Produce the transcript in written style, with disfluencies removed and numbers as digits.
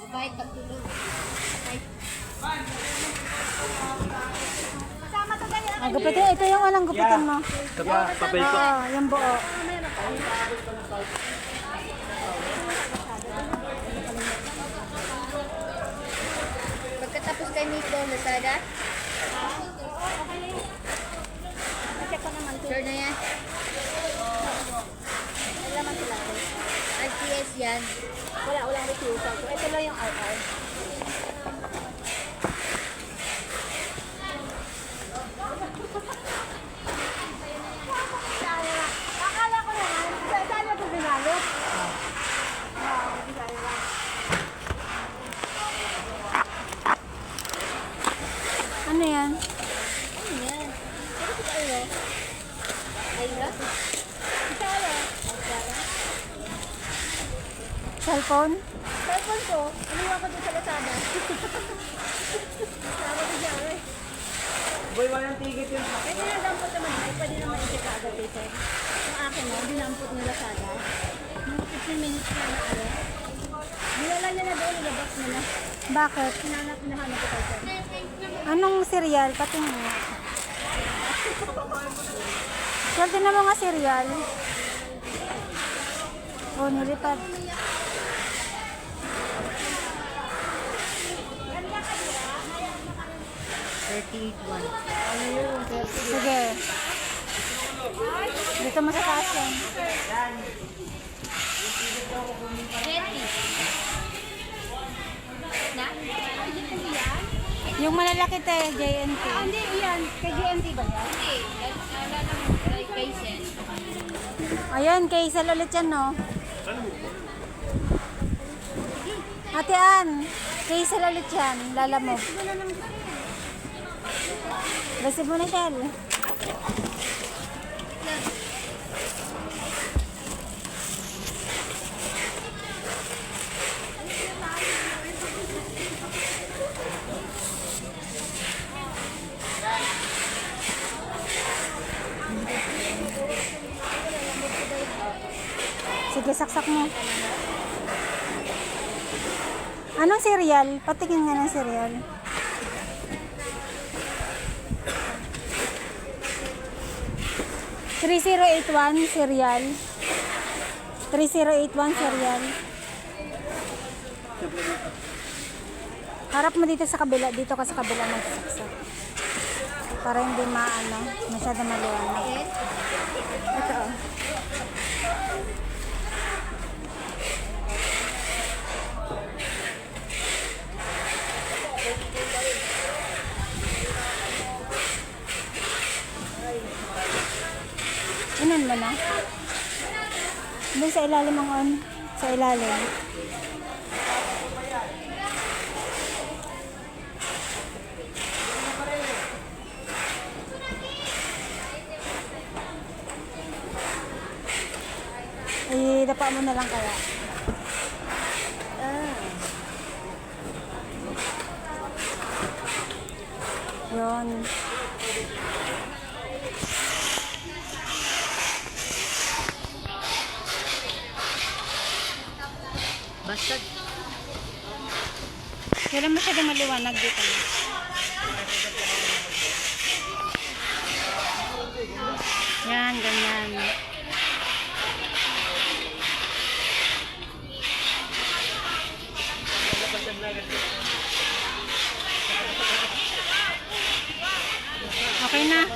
Kahit pagtulog. Ang gupitin, ito yung anong gupitin mo. Ito pa, papel po. Oo, yung buo. Pagkatapos kay Miko, Lazada. Check ko naman. Sure na yan. Laman sila. RCS yan. Walang refusal. So, ito lang yung RR. Akala ko naman, saan ito binalot? Ano yan? Ano yan? Pero sa ano? Ayla? Cellphone? Cellphone ko, iniwan ko dun sa Lazada. Tama ko dyan eh. Boy, walang ticket yun. Pwede na dampot naman ay pwede naman i-check agad dito. Yung akin no, dinampot ni Lazada. Mga 15 minutes na na ano. Nilala niya na doon, nilabas niya na. Bakit? Hinahanap ko tayo sir. Anong cereal? Pati mo. Swerte na mga cereal. O, nilipat. Sige. Dito mo sa taas yan. Yung malalaki te, JNT. Hindi, iyan. Kay GMT ba yan? Hindi. Wala naman kay Kaysen. Ayan, Kaysel ulit yan, no? Ate Ann, Kaysel ulit yan. Lala mo. Receive mo na, Tel. Sige, saksak mo. Anong cereal? Patingin nga ng cereal. $3081 cereal. 3081 cereal. Harap mo dito sa kabila. Dito ka sa kabila magsaksak. Para hindi maano, masyado maliwanag. Ito oh. Inon mo na. Doon sa ilalim ang on. Sa ilalim. Dapa mo na lang kaya. Yun. Basta. Kailan masyadong maliwanag dito. Yan, ganyan. Okay na.